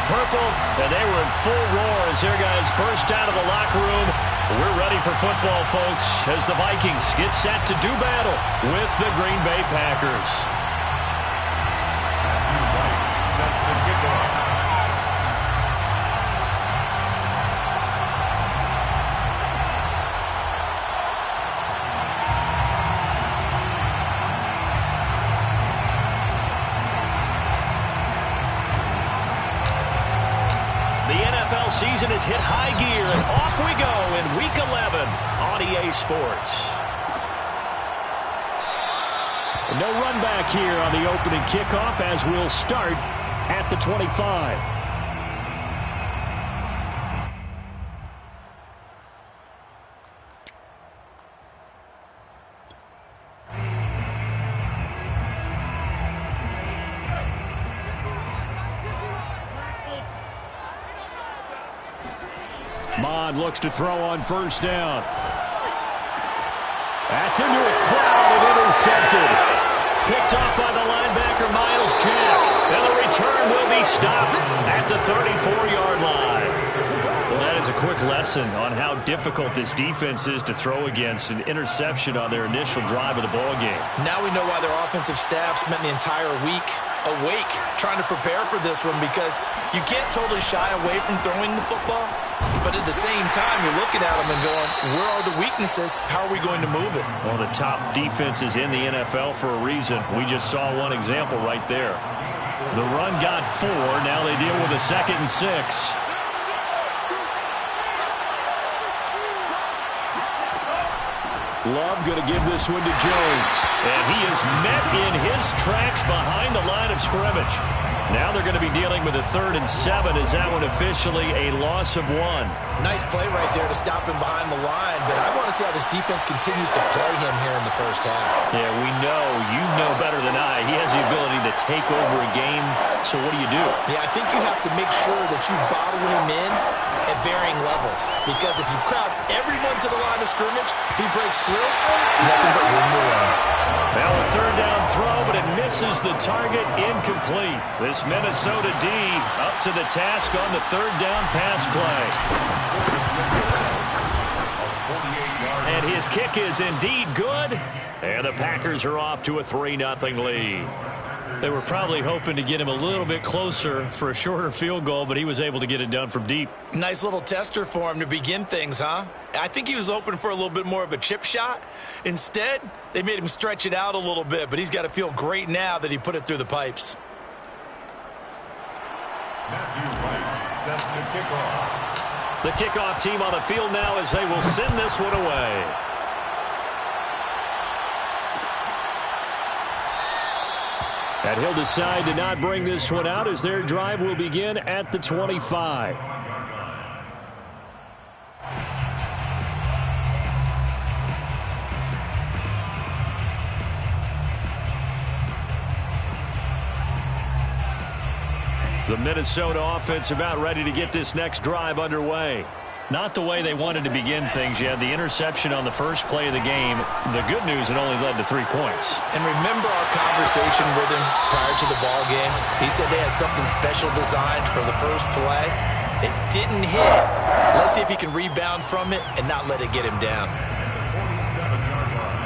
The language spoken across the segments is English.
purple, and they were in full roar as their guys burst out of the locker room. We're ready for football, folks, as the Vikings get set to do battle with the Green Bay Packers. Set to kick off. Season has hit high gear, and off we go in Week 11 on EA Sports. No run back here on the opening kickoff as we'll start at the 25. Looks to throw on first down. That's into a crowd and intercepted. Picked off by the linebacker, Miles Jack. And the return will be stopped at the 34-yard line. Well, that is a quick lesson on how difficult this defense is to throw against. An interception on their initial drive of the ballgame. Now we know why their offensive staff spent the entire week awake trying to prepare for this one, because you can't totally shy away from throwing the football. But at the same time, you're looking at them and going, where are the weaknesses? How are we going to move it? One of the top defenses in the NFL for a reason. We just saw one example right there. The run got 4. Now they deal with a 2nd and 6. Love going to give this one to Jones. And he is met in his tracks behind the line of scrimmage. Now they're going to be dealing with a 3rd and 7. Is that one officially a loss of 1? Nice play right there to stop him behind the line, but I want to see how this defense continues to play him here in the first half. Yeah, we know, you know better than I, he has the ability to take over a game. So what do you do? Yeah, I think you have to make sure that you bottle him in at varying levels, because if you crowd everyone to the line of scrimmage, if he breaks through, it's nothing but room to run. Now a 3rd down throw, but it misses the target. Incomplete. This Minnesota D up to the task on the 3rd down pass play. And his kick is indeed good. And the Packers are off to a 3-0 lead. They were probably hoping to get him a little bit closer for a shorter field goal, but he was able to get it done from deep. Nice little tester for him to begin things, huh? I think he was hoping for a little bit more of a chip shot. Instead, they made him stretch it out a little bit, but he's got to feel great now that he put it through the pipes. Matthew Wright set to kick off. The kickoff team on the field now as they will send this one away. And he'll decide to not bring this one out as their drive will begin at the 25. The Minnesota offense about ready to get this next drive underway. Not the way they wanted to begin things yet. The interception on the first play of the game. The good news, it only led to 3 points. And remember our conversation with him prior to the ball game? He said they had something special designed for the first play. It didn't hit. Let's see if he can rebound from it and not let it get him down. 47-yard line.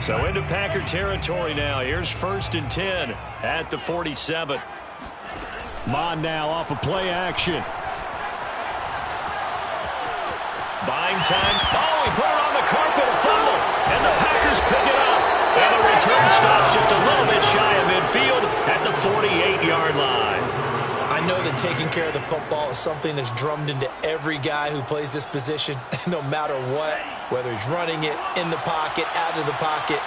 So into Packer territory now. Here's 1st and 10 at the 47. Mond now off of play action. Buying time. Oh, he put it on the carpet, a fumble. And the Packers pick it up. And the return stops just a little bit shy of midfield at the 48-yard line. I know that taking care of the football is something that's drummed into every guy who plays this position, no matter what, whether he's running it, in the pocket, out of the pocket.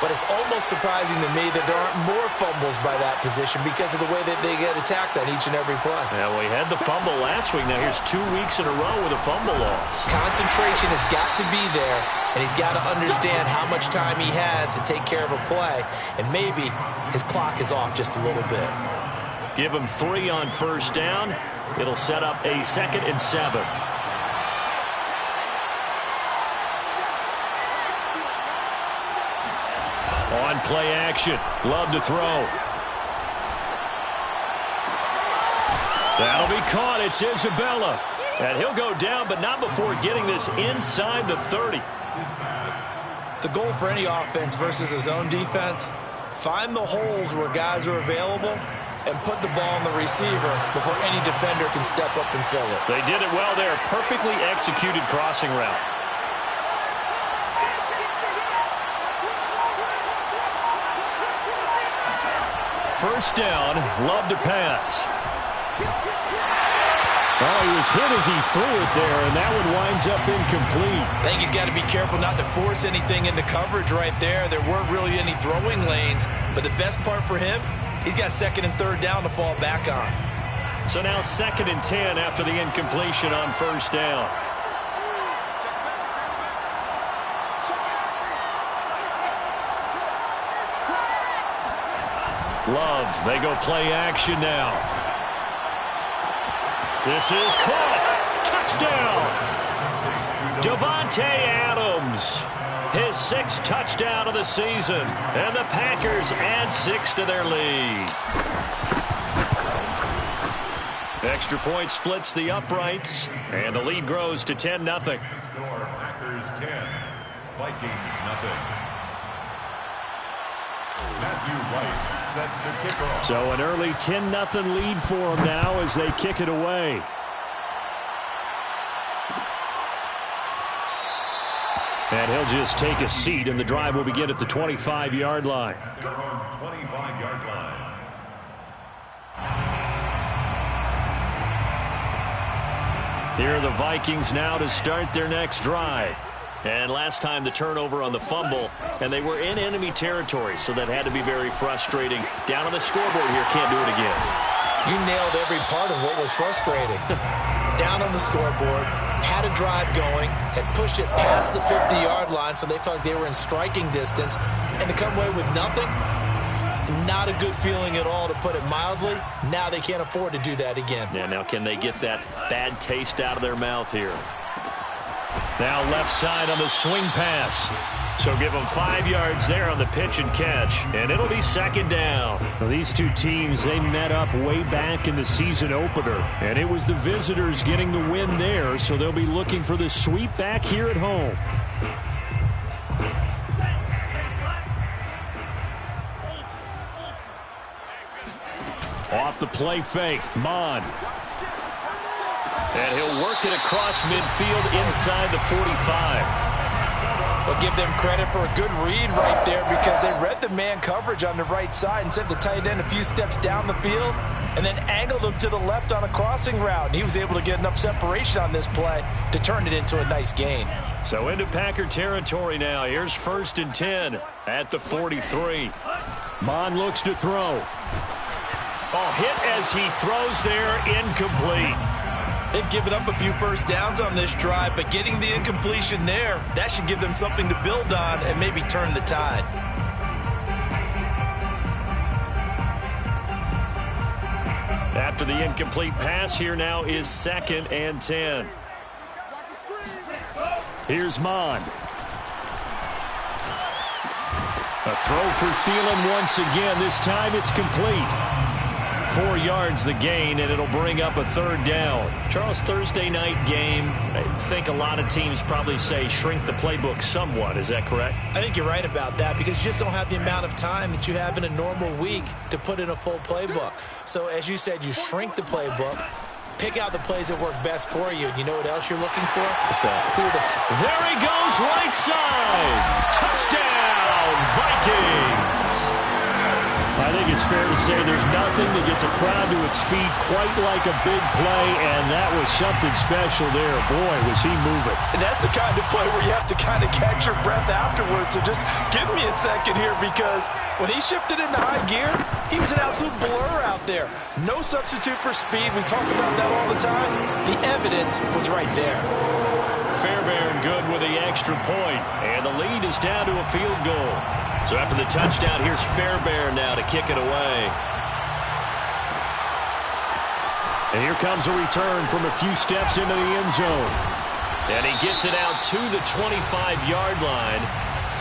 But it's almost surprising to me that there aren't more fumbles by that position because of the way that they get attacked on each and every play. Yeah, we had the fumble last week. Now here's 2 weeks in a row with a fumble loss. Concentration has got to be there, and he's got to understand how much time he has to take care of a play, and maybe his clock is off just a little bit. Give him 3 on first down. It'll set up a 2nd and 7. On play action. Love to throw. That'll be caught. It's Isabella. And he'll go down, but not before getting this inside the 30. The goal for any offense versus a zone defense, find the holes where guys are available and put the ball on the receiver before any defender can step up and fill it. They did it well there. Perfectly executed crossing route. First down, Love to pass. Oh, he was hit as he threw it there, and that one winds up incomplete. I think he's got to be careful not to force anything into coverage right there. There weren't really any throwing lanes, but the best part for him, he's got second and third down to fall back on. So now 2nd and 10 after the incompletion on first down. Love, they go play action now. This is caught. Touchdown. Davante Adams. His 6th touchdown of the season. And the Packers add 6 to their lead. Extra point splits the uprights. And the lead grows to 10-0. Score, Packers 10, Vikings nothing. Matthew White set to kick off. So an early 10-0 lead for them now as they kick it away. And he'll just take a seat, and the drive will begin at the 25-yard line. At their own 25-yard line. Here are the Vikings now to start their next drive. And last time the turnover on the fumble, and they were in enemy territory, so that had to be very frustrating. Down on the scoreboard here, can't do it again. You nailed every part of what was frustrating. Down on the scoreboard, had a drive going, had pushed it past the 50-yard line, so they felt like they were in striking distance, and to come away with nothing, not a good feeling at all, to put it mildly. Now they can't afford to do that again. Yeah, now can they get that bad taste out of their mouth here? Now left side on the swing pass. So give them 5 yards there on the pitch and catch. And it'll be 2nd down. Well, these two teams, they met up way back in the season opener. And it was the visitors getting the win there. So they'll be looking for the sweep back here at home. Off the play fake. Mon. And he'll work it across midfield inside the 45. We'll give them credit for a good read right there, because they read the man coverage on the right side and sent the tight end a few steps down the field and then angled him to the left on a crossing route. And he was able to get enough separation on this play to turn it into a nice gain. So into Packer territory now. Here's 1st and 10 at the 43. Mon looks to throw. Oh, hit as he throws there, incomplete. They've given up a few first downs on this drive, but getting the incompletion there, that should give them something to build on and maybe turn the tide. After the incomplete pass, here now is 2nd and 10. Here's Mon. A throw for Thielen once again. This time it's complete. 4 yards the gain, and it'll bring up a 3rd down. Charles, Thursday night game, I think a lot of teams probably say shrink the playbook somewhat. Is that correct? I think you're right about that, because you just don't have the amount of time that you have in a normal week to put in a full playbook. So as you said, you shrink the playbook, pick out the plays that work best for you. And you know what else you're looking for? What's that? There he goes, right side. Touchdown, Vikings. I think it's fair to say there's nothing that gets a crowd to its feet quite like a big play, and that was something special there. Boy, was he moving. And that's the kind of play where you have to kind of catch your breath afterwards. So just give me a second here, because when he shifted into high gear, he was an absolute blur out there. No substitute for speed. We talk about that all the time. The evidence was right there. Fairbairn good with the extra point, and the lead is down to a field goal. So after the touchdown, here's Fairbairn now to kick it away. And here comes a return from a few steps into the end zone. And he gets it out to the 25-yard line.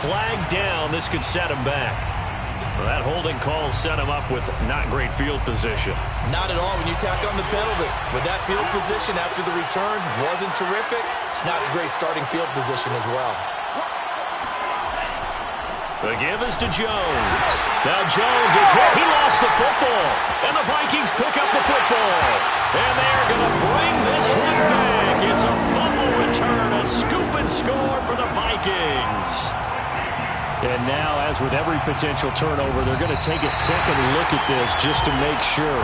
flag down. This could set him back. Well, that holding call set him up with not great field position. Not at all when you tack on the penalty. With that field position after the return wasn't terrific, it's not a great starting field position as well. The give is to Jones. Now Jones is hit. He lost the football. And the Vikings pick up the football. And they're going to bring this one back. It's a fumble return, a scoop and score for the Vikings. And now, as with every potential turnover, they're going to take a second look at this just to make sure.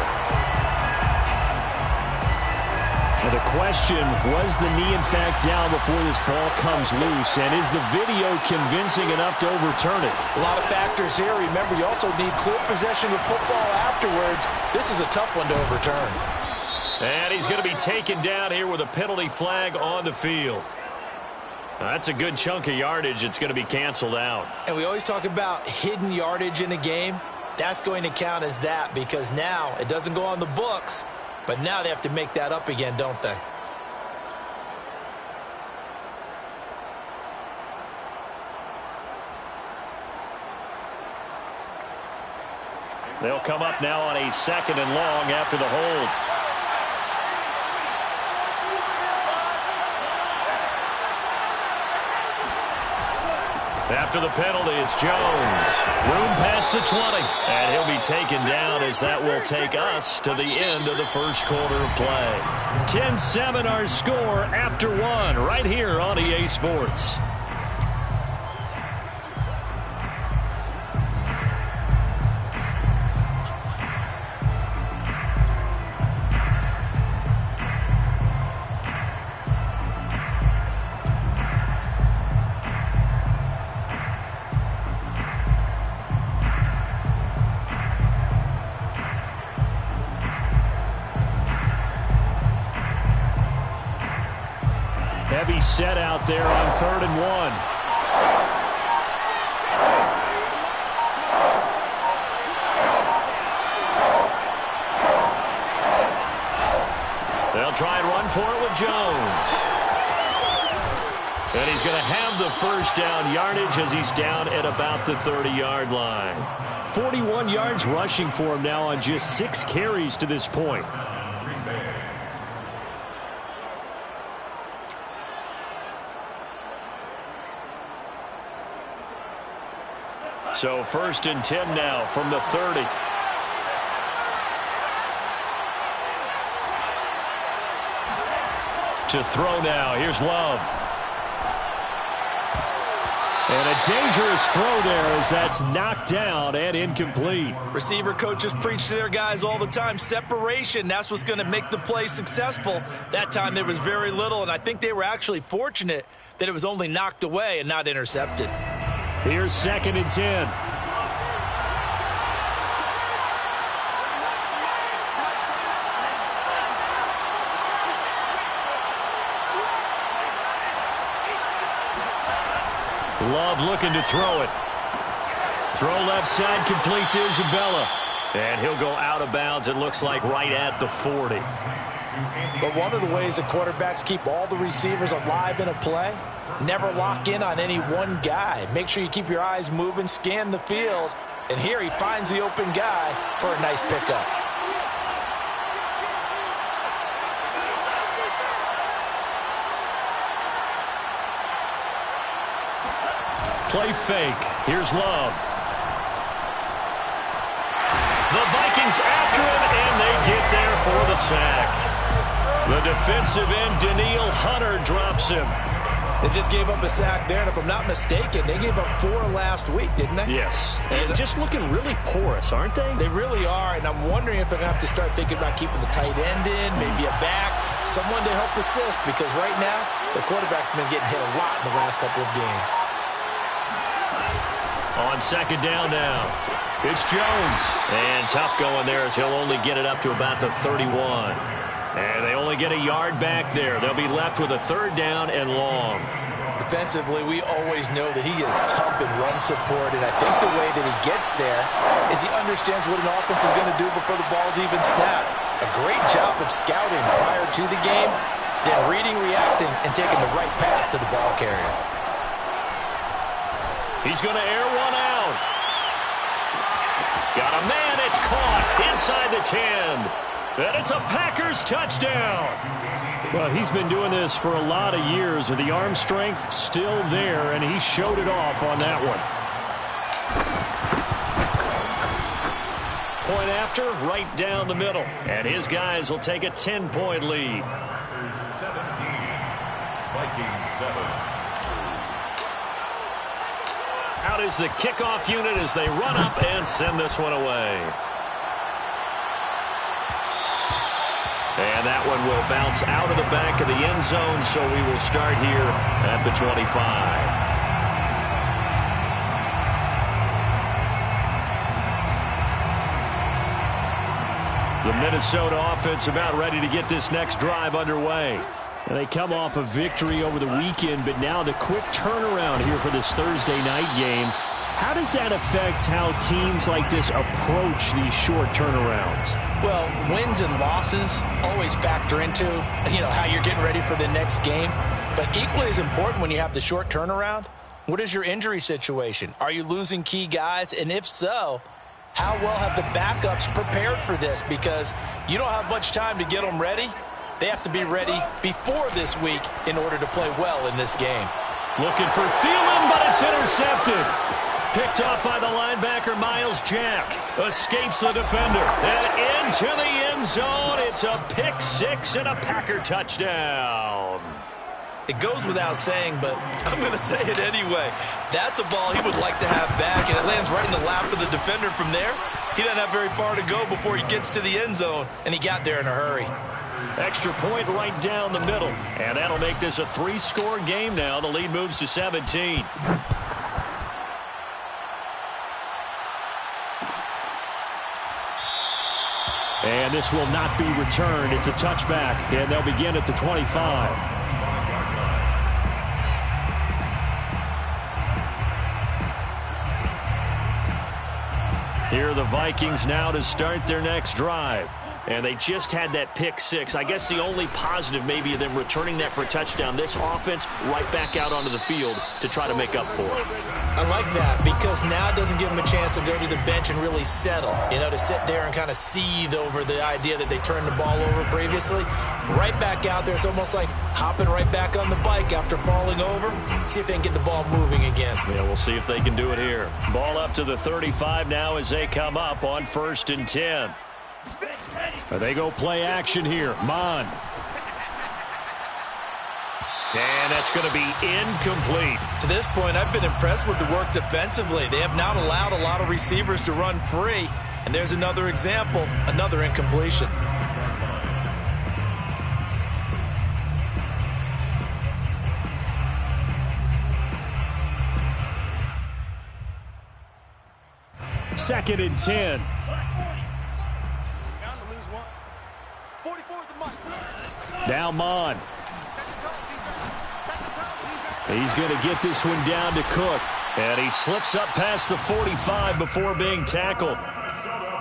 Now the question, was the knee in fact down before this ball comes loose? And is the video convincing enough to overturn it? A lot of factors here. Remember, you also need clear possession of football afterwards. This is a tough one to overturn. And he's going to be taken down here with a penalty flag on the field. That's a good chunk of yardage. It's going to be canceled out. And we always talk about hidden yardage in a game. That's going to count as that because now it doesn't go on the books, but now they have to make that up again, don't they? They'll come up now on a 2nd and long after the hold. After the penalty, it's Jones. Room past the 20. And he'll be taken down as that will take us to the end of the first quarter of play. 10-7 our score after one right here on EA Sports. Heavy set out there on 3rd and 1. They'll try and run for it with Jones. And he's going to have the first down yardage as he's down at about the 30-yard line. 41 yards rushing for him now on just 6 carries to this point. So 1st and 10 now from the 30. To throw now. Here's Love. And a dangerous throw there as that's knocked down and incomplete. Receiver coaches preach to their guys all the time. Separation, that's what's going to make the play successful. That time there was very little, and I think they were actually fortunate that it was only knocked away and not intercepted. Here's 2nd and 10. Love looking to throw it. Throw left side, complete to Isabella. And he'll go out of bounds, it looks like, right at the 40. But one of the ways that quarterbacks keep all the receivers alive in a play, never lock in on any one guy. Make sure you keep your eyes moving, scan the field. And here he finds the open guy for a nice pickup. Play fake. Here's Love. The Vikings after him, and they get there for the sack. The defensive end, Danielle Hunter, drops him. They just gave up a sack there, and if I'm not mistaken, they gave up 4 last week, didn't they? Yes. And just looking really porous, aren't they? They really are, and I'm wondering if they're going to have to start thinking about keeping the tight end in, maybe a back, someone to help assist, because right now, the quarterback's been getting hit a lot in the last couple of games. On 2nd down now, it's Jones. And tough going there as he'll only get it up to about the 31. And they only get a yard back there. They'll be left with a 3rd down and long. Defensively, we always know that he is tough in run support, and I think the way that he gets there is he understands what an offense is going to do before the ball's even snapped. A great job of scouting prior to the game, then reading, reacting, and taking the right path to the ball carrier. He's going to air one out. Got a man. It's caught inside the 10. And it's a Packers touchdown. Well, he's been doing this for a lot of years, with the arm strength still there, and he showed it off on that one. Point after, right down the middle. And his guys will take a 10-point lead. 17, Vikings 7. Out is the kickoff unit as they run up and send this one away. And that one will bounce out of the back of the end zone, so we will start here at the 25. The Minnesota offense about ready to get this next drive underway. And they come off a victory over the weekend, but now the quick turnaround here for this Thursday night game. How does that affect how teams like this approach these short turnarounds? Well, wins and losses always factor into, how you're getting ready for the next game. But equally as important when you have the short turnaround, what is your injury situation? Are you losing key guys? And if so, how well have the backups prepared for this? Because you don't have much time to get them ready. They have to be ready before this week in order to play well in this game. Looking for Thielen, but it's intercepted. Picked off by the linebacker, Miles Jack. Escapes the defender. And into the end zone. It's a pick six and a Packer touchdown. It goes without saying, but I'm going to say it anyway. That's a ball he would like to have back, and it lands right in the lap of the defender from there. He doesn't have very far to go before he gets to the end zone, and he got there in a hurry. Extra point right down the middle. And that'll make this a 3-score game now. The lead moves to 17. And this will not be returned. It's a touchback, and they'll begin at the 25. Here are the Vikings now to start their next drive. And they just had that pick six. I guess the only positive maybe of them returning that for a touchdown. This offense right back out onto the field to try to make up for it. I like that because now it doesn't give them a chance to go to the bench and really settle. To sit there and kind of seethe over the idea that they turned the ball over previously. Right back out there. It's almost like hopping right back on the bike after falling over. See if they can get the ball moving again. Yeah, we'll see if they can do it here. Ball up to the 35 now as they come up on 1st and 10. They go play action here. Mon. And that's going to be incomplete. To this point, I've been impressed with the work defensively. They have not allowed a lot of receivers to run free. And there's another example, another incompletion. Second and 10. Now Mon. He's going to get this one down to Cook. And he slips up past the 45 before being tackled.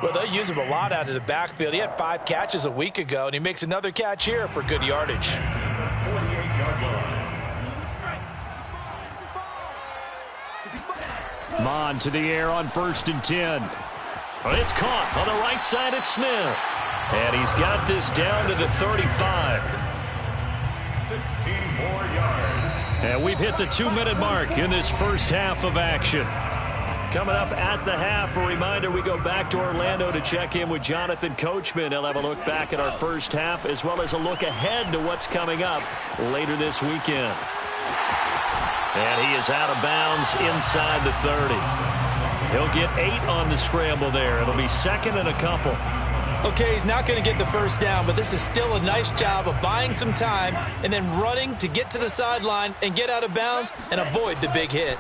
Well, they use him a lot out of the backfield. He had 5 catches a week ago, and he makes another catch here for good yardage. 48-yard line. Mon to the air on 1st and 10. It's caught on the right side at Smith. And he's got this down to the 35. 16 more yards. And we've hit the 2-minute mark in this first half of action. Coming up at the half, a reminder, we go back to Orlando to check in with Jonathan Coachman. He'll have a look back at our first half as well as a look ahead to what's coming up later this weekend. And he is out of bounds inside the 30. He'll get 8 on the scramble there. It'll be second and a couple. Okay, he's not going to get the first down, but this is still a nice job of buying some time and then running to get to the sideline and get out of bounds and avoid the big hit.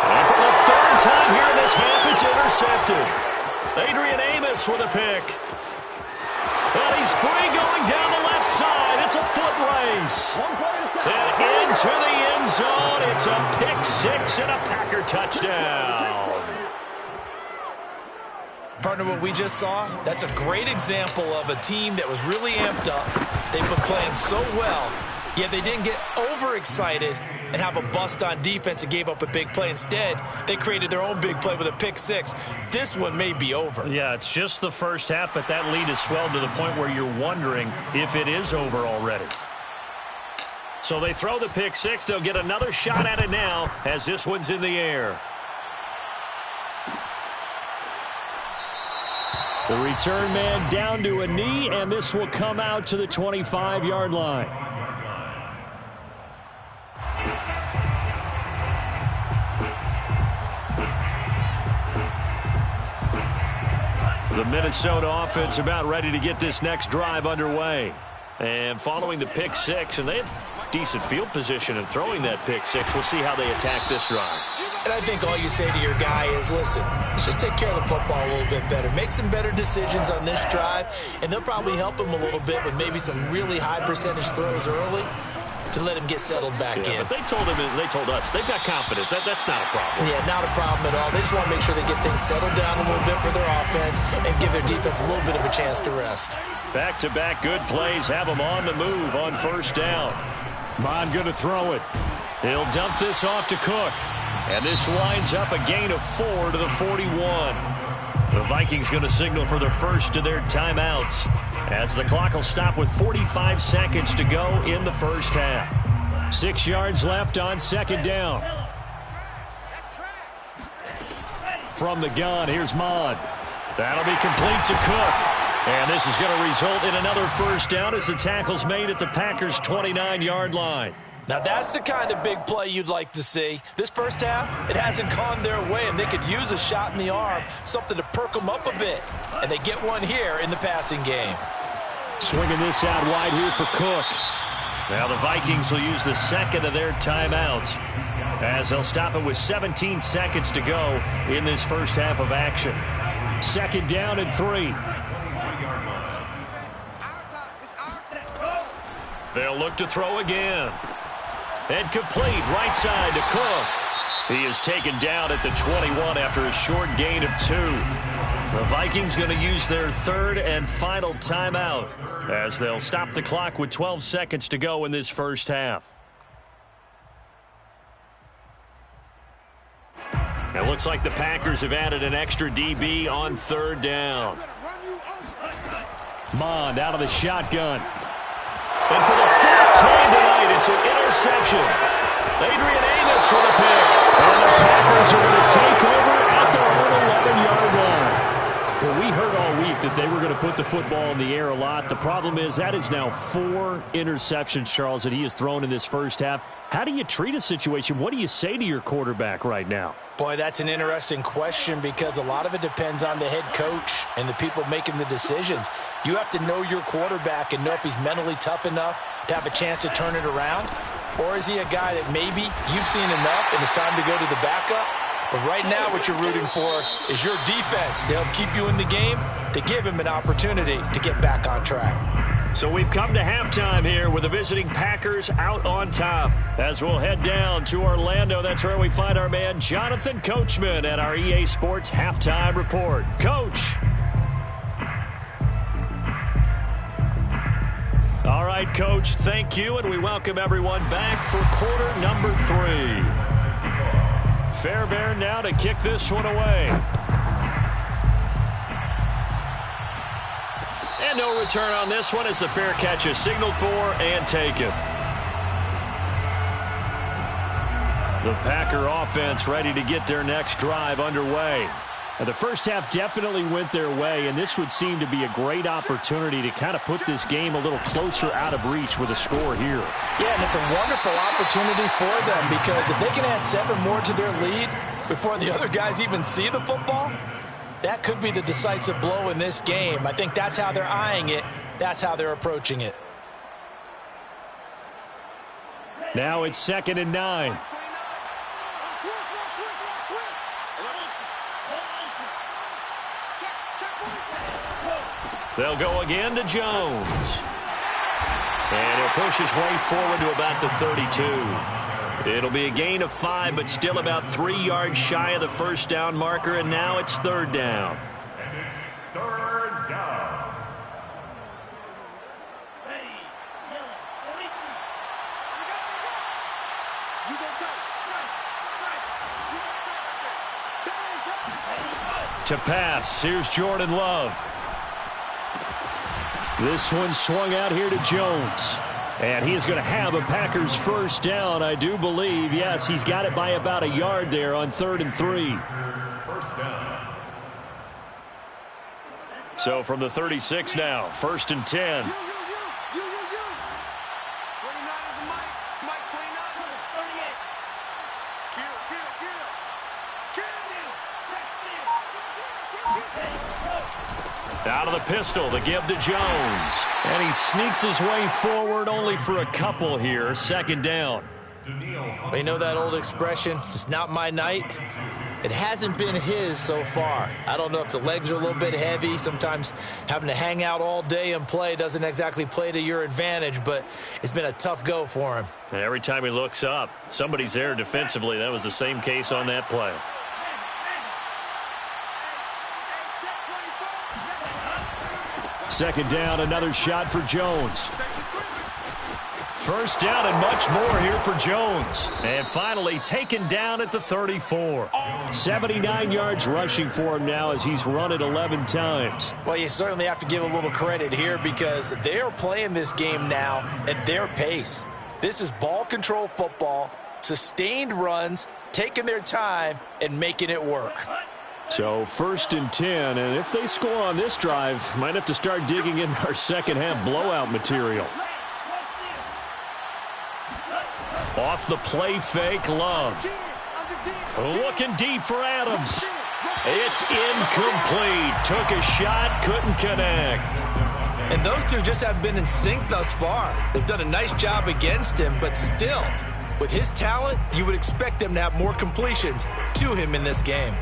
And for the third time here in this half, it's intercepted. Adrian Amos with a pick. And he's free going down the left side. It's a foot race. And into the end zone, it's a pick six and a Packer touchdown. Partner, what we just saw, that's a great example of a team that was really amped up. They've been playing so well, Yeah, they didn't get overexcited and have a bust on defense and gave up a big play. Instead, they created their own big play with a pick six. This one may be over. Yeah, it's just the first half, but that lead has swelled to the point where you're wondering if it is over already. So they throw the pick six. They'll get another shot at it now as this one's in the air. The return man down to a knee, and this will come out to the 25-yard line. The Minnesota offense about ready to get this next drive underway. And following the pick six, and they have decent field position in throwing that pick six. We'll see how they attack this drive. And I think all you say to your guy is, listen, let's just take care of the football a little bit better. Make some better decisions on this drive, and they'll probably help him a little bit with maybe some really high percentage throws early to let him get settled back in. But they told him, and they told us, they've got confidence. That's not a problem. Yeah, not a problem at all. They just want to make sure they get things settled down a little bit for their offense and give their defense a little bit of a chance to rest. Back-to-back good plays have them on the move on first down. Mon going to throw it. He'll dump this off to Cook. And this winds up a gain of 4 to the 41. The Vikings going to signal for the first of their timeouts as the clock will stop with 45 seconds to go in the first half. 6 yards left on second down. From the gun, here's Mon. That'll be complete to Cook. And this is going to result in another first down as the tackle's made at the Packers' 29-yard line. Now, that's the kind of big play you'd like to see. This first half, it hasn't gone their way, and they could use a shot in the arm, something to perk them up a bit. And they get one here in the passing game. Swinging this out wide here for Cook. Now the Vikings will use the second of their timeouts as they'll stop it with 17 seconds to go in this first half of action. Second down and 3. They'll look to throw again. And complete right side to Cook. He is taken down at the 21 after a short gain of 2. The Vikings going to use their third and final timeout as they'll stop the clock with 12 seconds to go in this first half. It looks like the Packers have added an extra DB on third down. Mond out of the shotgun. And for the fourth time tonight, it's an interception. Adrian Amos with a pick. And the Packers are going to take over at their own 11-yard line. Well, we heard all week that they were going to put the football in the air a lot. The problem is that is now 4 interceptions, Charles, that he has thrown in this first half. How do you treat a situation? What do you say to your quarterback right now? Boy, that's an interesting question because a lot of it depends on the head coach and the people making the decisions. You have to know your quarterback and know if he's mentally tough enough to have a chance to turn it around. Or is he a guy that maybe you've seen enough and it's time to go to the backup? But right now what you're rooting for is your defense to help keep you in the game, to give him an opportunity to get back on track. So we've come to halftime here with the visiting Packers out on top. As we'll head down to Orlando, that's where we find our man Jonathan Coachman at our EA Sports Halftime Report. Coach. All right, Coach, thank you, and we welcome everyone back for quarter number 3. Fairbairn now to kick this one away. And no return on this one as the fair catch is signaled for and taken. The Packer offense ready to get their next drive underway. Now, the first half definitely went their way, and this would seem to be a great opportunity to kind of put this game a little closer out of reach with a score here. Yeah, and it's a wonderful opportunity for them because if they can add 7 more to their lead before the other guys even see the football, that could be the decisive blow in this game. I think that's how they're eyeing it. That's how they're approaching it. Now it's 2nd and 9. They'll go again to Jones. And he'll push his way forward to about the 32. It'll be a gain of 5, but still about 3 yards shy of the first down marker, and now it's 3rd down. And it's 3rd down. To pass, here's Jordan Love. This one swung out here to Jones. And he is going to have a Packers first down, I do believe. Yes, he's got it by about a yard there on 3rd and 3. First down. So from the 36 now, 1st and 10. Out of the pistol, the give to Jones. And he sneaks his way forward only for a couple here. 2nd down. Well, you know that old expression, it's not my night? It hasn't been his so far. I don't know if the legs are a little bit heavy. Sometimes having to hang out all day and play doesn't exactly play to your advantage, but it's been a tough go for him. And every time he looks up, somebody's there defensively. That was the same case on that play. Second down, another shot for Jones. First down and much more here for Jones. And finally taken down at the 34. 79 yards rushing for him now as he's run it 11 times. Well, you certainly have to give a little credit here because they are playing this game now at their pace. This is ball control football, sustained runs, taking their time and making it work. So 1st and 10, and if they score on this drive, might have to start digging in our second half blowout material. Off the play fake, Love. Looking deep for Adams. It's incomplete. Took a shot, couldn't connect. And those two just have been in sync thus far. They've done a nice job against him, but still, with his talent, you would expect them to have more completions to him in this game.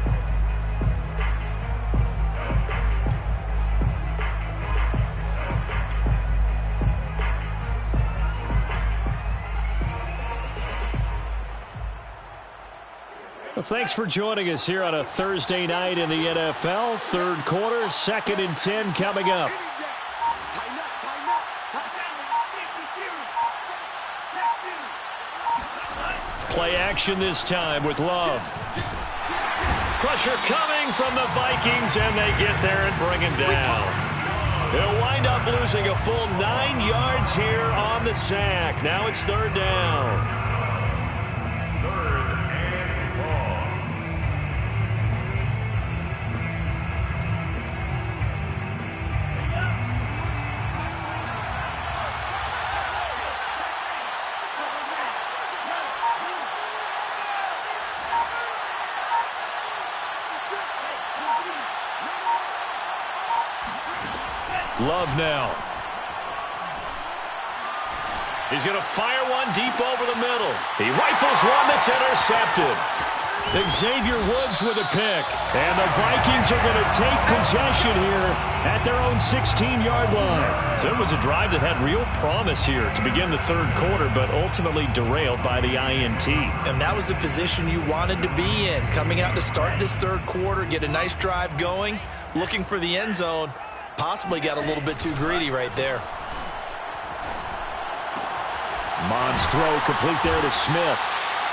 Well, thanks for joining us here on a Thursday night in the NFL. 3rd quarter, 2nd and 10 coming up. Play action this time with Love. Pressure coming from the Vikings, and they get there and bring him down. They'll wind up losing a full 9 yards here on the sack. Now it's 3rd down. Love now. He's going to fire one deep over the middle. He rifles one that's intercepted. Xavier Woods with a pick. And the Vikings are going to take possession here at their own 16-yard line. So it was a drive that had real promise here to begin the 3rd quarter, but ultimately derailed by the INT. And that was the position you wanted to be in. Coming out to start this 3rd quarter, get a nice drive going, looking for the end zone. Possibly got a little bit too greedy right there. Mond's throw complete there to Smith.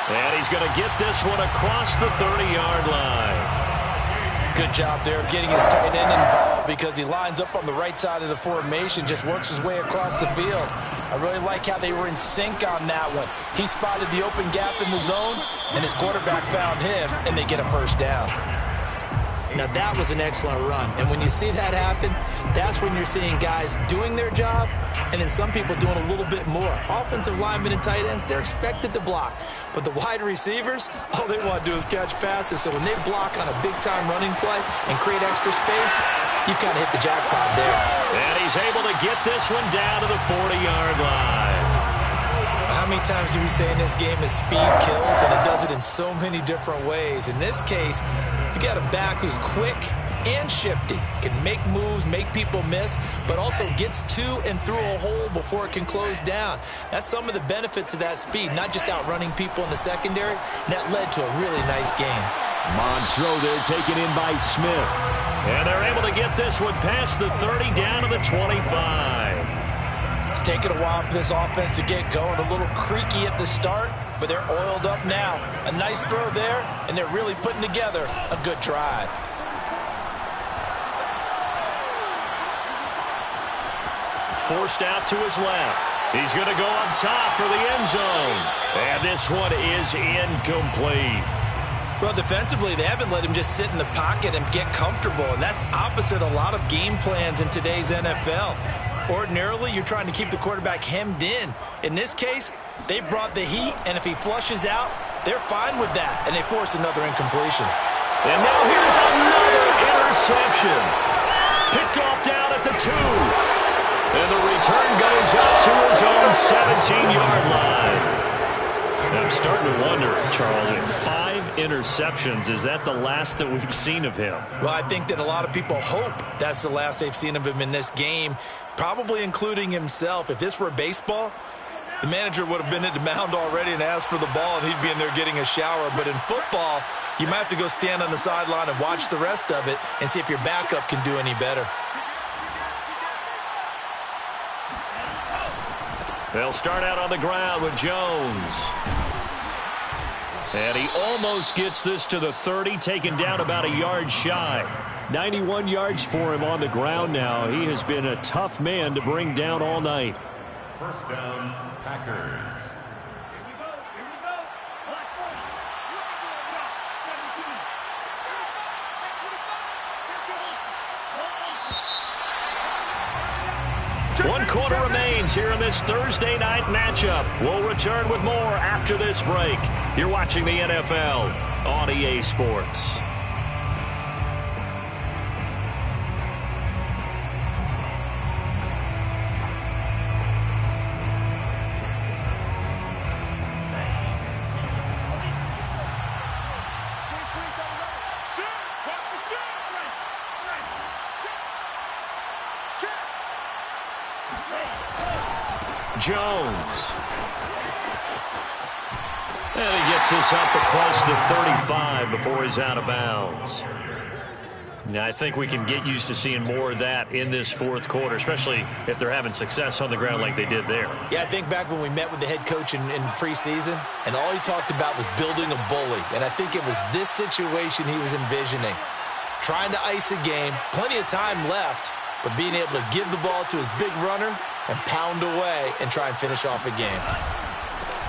And he's going to get this one across the 30-yard line. Good job there of getting his tight end involved because he lines up on the right side of the formation, just works his way across the field. I really like how they were in sync on that one. He spotted the open gap in the zone, and his quarterback found him, and they get a first down. Now, that was an excellent run. And when you see that happen, that's when you're seeing guys doing their job and then some people doing a little bit more. Offensive linemen and tight ends, they're expected to block. But the wide receivers, all they want to do is catch passes. So when they block on a big-time running play and create extra space, you've kind of hit the jackpot there. And he's able to get this one down to the 40-yard line. How many times do we say in this game that speed kills, and it does it in so many different ways? In this case, you got a back who's quick and shifty, can make moves, make people miss, but also gets to and through a hole before it can close down. That's some of the benefits of that speed, not just outrunning people in the secondary. That led to a really nice game. Mond's throw there taken in by Smith. And they're able to get this one past the 30 down to the 25. It's taken a while for this offense to get going. A little creaky at the start, but they're oiled up now. A nice throw there, and they're really putting together a good drive. Forced out to his left. He's going to go up top for the end zone. And this one is incomplete. Well, defensively, they haven't let him just sit in the pocket and get comfortable, and that's opposite a lot of game plans in today's NFL. Ordinarily, you're trying to keep the quarterback hemmed in. In this case, they brought the heat, and if he flushes out, they're fine with that, and they force another incompletion. And now here's another interception. Picked off down at the 2. And the return goes out to his own 17-yard line. I'm starting to wonder, Charles, if 5 interceptions, is that the last that we've seen of him? Well, I think that a lot of people hope that's the last they've seen of him in this game, probably including himself. If this were baseball, the manager would have been at the mound already and asked for the ball, and he'd be in there getting a shower. But in football, you might have to go stand on the sideline and watch the rest of it and see if your backup can do any better. They'll start out on the ground with Jones. And he almost gets this to the 30, taken down about a yard shy. 91 yards for him on the ground now. He has been a tough man to bring down all night. First down, Packers. One quarter remains here in this Thursday night matchup. We'll return with more after this break. You're watching the NFL on EA Sports. Jones. And he gets this up across the 35 before he's out of bounds. Now, I think we can get used to seeing more of that in this fourth quarter, especially if they're having success on the ground like they did there. Yeah, I think back when we met with the head coach in preseason, and all he talked about was building a bully. And I think it was this situation he was envisioning. Trying to ice a game, plenty of time left, but being able to give the ball to his big runner and pound away and try and finish off a game.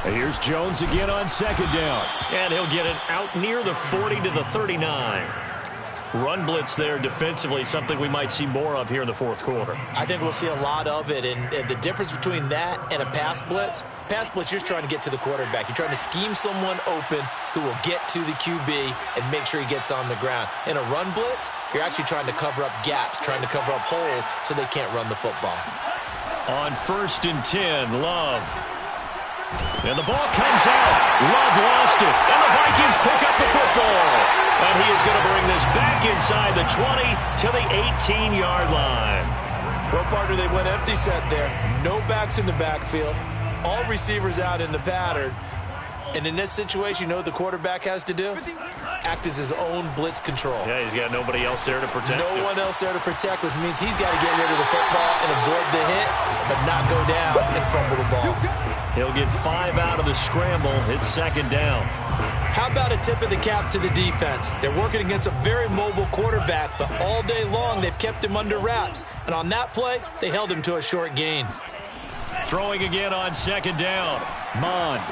And here's Jones again on second down. And he'll get it out near the 40 to the 39. Run blitz there defensively, something we might see more of here in the fourth quarter. I think we'll see a lot of it, and the difference between that and a pass blitz, you're just trying to get to the quarterback. You're trying to scheme someone open who will get to the QB and make sure he gets on the ground. In a run blitz, you're actually trying to cover up gaps, trying to cover up holes so they can't run the football. On 1st and 10, Love. And the ball comes out. Love lost it. And the Vikings pick up the football. And he is going to bring this back inside the 20 to the 18-yard line. Well, partner, they went empty set there. No backs in the backfield. All receivers out in the pattern. And in this situation, you know what the quarterback has to do? Act as his own blitz control. Yeah, he's got nobody else there to protect him. No one else there to protect, which means he's got to get rid of the football and absorb the hit, but not go down and fumble the ball. He'll get 5 out of the scramble. It's second down. How about a tip of the cap to the defense? They're working against a very mobile quarterback, but all day long they've kept him under wraps. And on that play, they held him to a short gain. Throwing again on second down. Mond.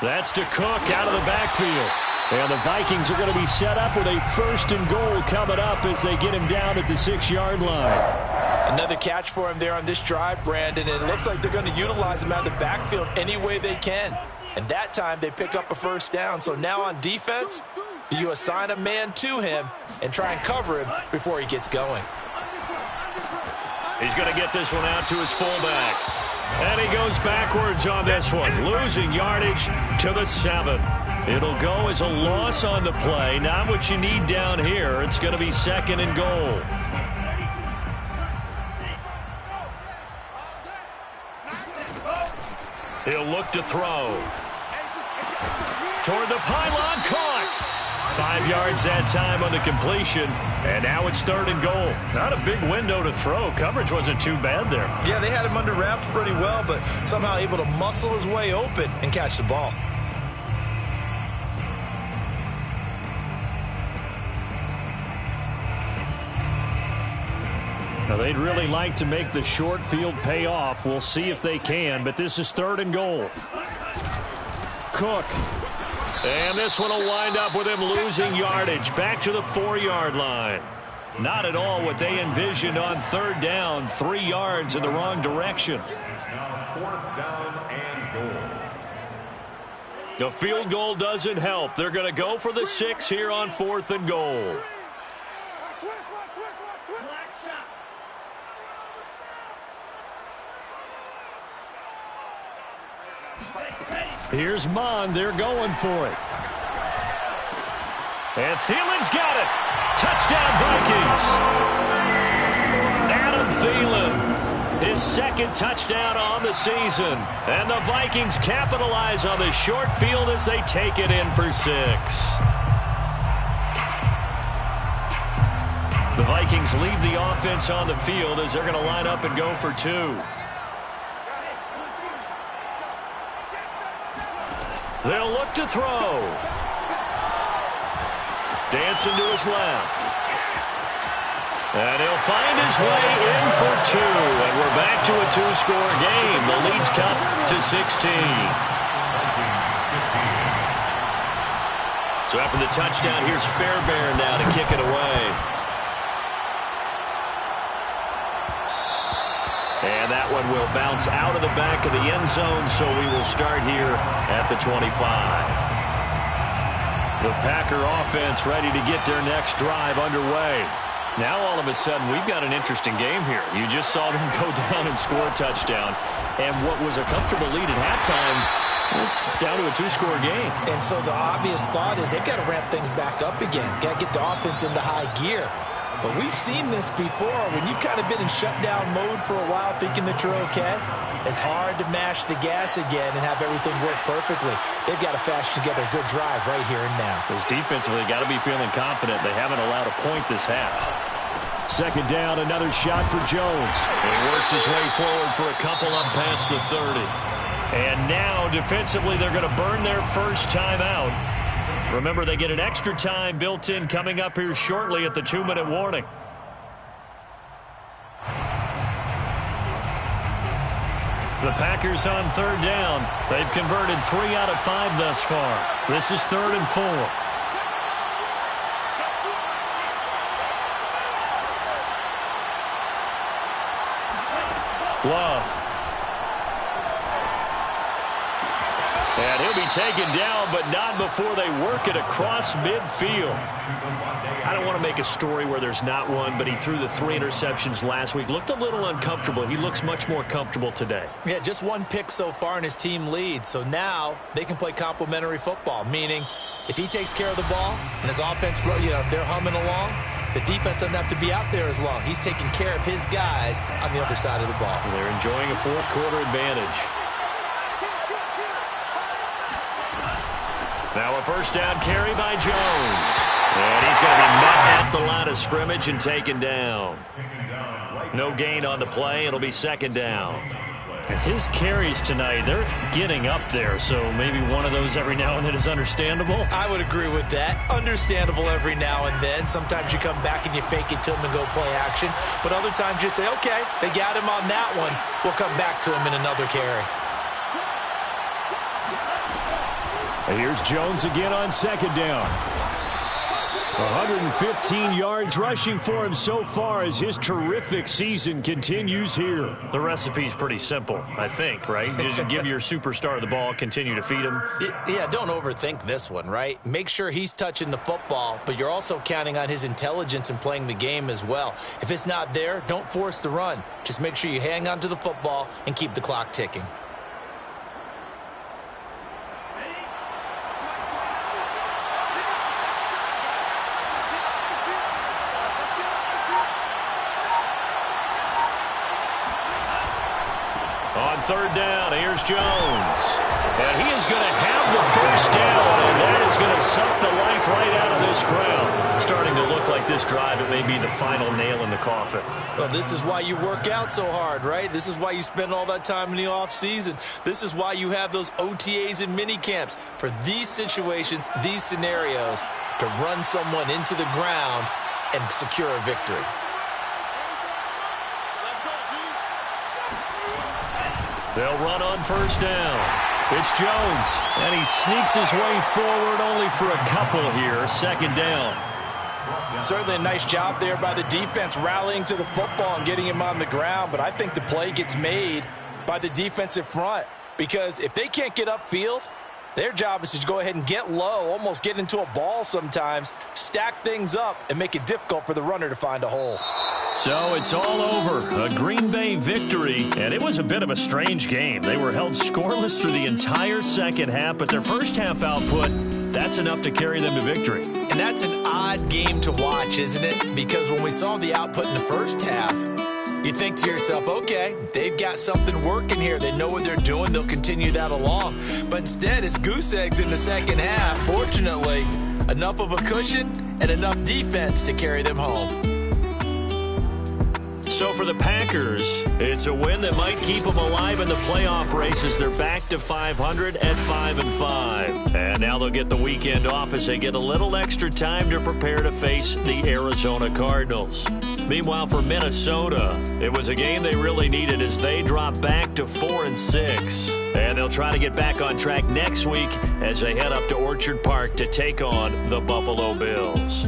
That's to Cook out of the backfield. And the Vikings are going to be set up with a 1st and goal coming up as they get him down at the 6-yard line. Another catch for him there on this drive, Brandon, and it looks like they're going to utilize him out of the backfield any way they can. And that time they pick up a 1st down. So now on defense, you assign a man to him and try and cover him before he gets going. He's going to get this one out to his fullback. And he goes backwards on this one, losing yardage to the 7. It'll go as a loss on the play. Not what you need down here. It's going to be 2nd and goal. He'll look to throw. Toward the pylon, caught. 5 yards that time on the completion, and now it's 3rd and goal. Not a big window to throw. Coverage wasn't too bad there. Yeah, they had him under wraps pretty well, but somehow able to muscle his way open and catch the ball. Now, they'd really like to make the short field pay off. We'll see if they can, but this is 3rd and goal. Cook. And this one will wind up with him losing yardage back to the 4-yard line. Not at all what they envisioned on 3rd down. 3 yards in the wrong direction. It's now 4th down and goal. The field goal doesn't help. They're going to go for the 6 here on 4th and goal. Here's Mond. They're going for it. And Thielen's got it. Touchdown, Vikings. Adam Thielen, his 2nd touchdown on the season. And the Vikings capitalize on the short field as they take it in for 6. The Vikings leave the offense on the field as they're going to line up and go for 2. They'll look to throw. Dancing to his left. And he'll find his way in for 2. And we're back to a 2-score game. The lead's cut to 16. So after the touchdown, here's Fairbairn now to kick it away. And that one will bounce out of the back of the end zone, so we will start here at the 25. The Packer offense ready to get their next drive underway. Now all of a sudden we've got an interesting game here. You just saw them go down and score a touchdown. And what was a comfortable lead at halftime, it's down to a 2-score game. And so the obvious thought is they've got to ramp things back up again. Got to get the offense into high gear. But we've seen this before when you've kind of been in shutdown mode for a while thinking that you're okay. It's hard to mash the gas again and have everything work perfectly. They've got to fashion together a good drive right here and now. Because defensively, got to be feeling confident. They haven't allowed a point this half. 2nd down, another shot for Jones. He works his way forward for a couple up past the 30. And now, defensively, they're going to burn their first time out. Remember, they get an extra time built in coming up here shortly at the 2-minute warning. The Packers on 3rd down. They've converted 3 out of 5 thus far. This is 3rd and 4. Love. And he'll be taken down, but not before they work it across midfield. I don't want to make a story where there's not one, but he threw the 3 interceptions last week. Looked a little uncomfortable. He looks much more comfortable today. Yeah, just 1 pick so far and his team leads. So now they can play complementary football, meaning if he takes care of the ball and his offense, they're humming along, the defense doesn't have to be out there as long. He's taking care of his guys on the other side of the ball. And they're enjoying a 4th-quarter advantage. Now a 1st down carry by Jones. And he's going to be met at the line of scrimmage and taken down. No gain on the play. It'll be 2nd down. And his carries tonight, they're getting up there, so maybe one of those every now and then is understandable. I would agree with that. Understandable every now and then. Sometimes you come back and you fake it to him and go play action. But other times you say, okay, they got him on that one. We'll come back to him in another carry. And here's Jones again on 2nd down. 115 yards rushing for him so far as his terrific season continues here. The recipe's pretty simple, I think, right? Just give your superstar the ball, continue to feed him. Yeah, don't overthink this one, right? Make sure he's touching the football, but you're also counting on his intelligence in playing the game as well. If it's not there, don't force the run. Just make sure you hang on to the football and keep the clock ticking. On 3rd down, here's Jones. And he is going to have the 1st down, and that is going to suck the life right out of this crowd. Starting to look like this drive, it may be the final nail in the coffin. Well, this is why you work out so hard, right? This is why you spend all that time in the offseason. This is why you have those OTAs and mini camps. For these situations, these scenarios, to run someone into the ground and secure a victory. They'll run on first down. It's Jones, and he sneaks his way forward only for a couple here. Second down. Certainly a nice job there by the defense rallying to the football and getting him on the ground, but I think the play gets made by the defensive front because if they can't get upfield, their job is to go ahead and get low, almost get into a ball sometimes, stack things up, and make it difficult for the runner to find a hole. So it's all over. A Green Bay victory, and it was a bit of a strange game. They were held scoreless through the entire second half, but their first half output, that's enough to carry them to victory. And that's an odd game to watch, isn't it? Because when we saw the output in the first half, you think to yourself, okay, they've got something working here. They know what they're doing. They'll continue that along. But instead, it's goose eggs in the second half. Fortunately, enough of a cushion and enough defense to carry them home. So for the Packers, it's a win that might keep them alive in the playoff race as they're back to 500 at 5-5. And now they'll get the weekend off as they get a little extra time to prepare to face the Arizona Cardinals. Meanwhile, for Minnesota, it was a game they really needed as they drop back to 4-6. And they'll try to get back on track next week as they head up to Orchard Park to take on the Buffalo Bills.